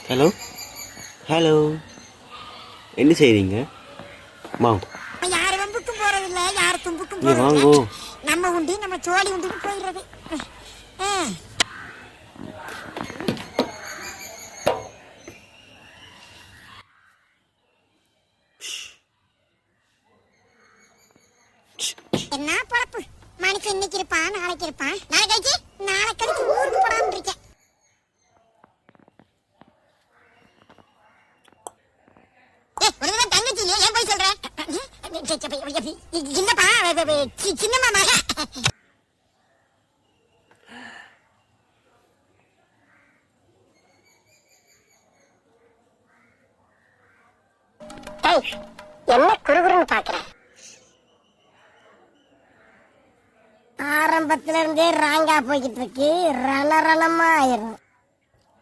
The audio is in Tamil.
ஹலோ ஹலோ, என்ன செய்றீங்க? மா யார் வம்புக்கும் போறதில்ல, யார் தும்புக்கும் இங்க போறதில்ல. வாங்கோ. நம்ம உண்டு நம்ம சோழி உண்டுக்கு போயிடுறது. என்ன பழப்பு மனுஷன் இன்னைக்கு இருப்பான், நாளைக்கு இருப்பான், நாளை கழிச்சு ஊருக்கு போடாம இருக்கேன். தங்கச்சி ஏன் போய் சொல்ற? என்னப்பா சின்னம்மா மக. என்ன குறுகுறுன்னு பாக்குற? ஆரம்பத்துல இருந்தே ராங்கா போய்கிட்டு இருக்கு, ரணமா ஆயிரும்.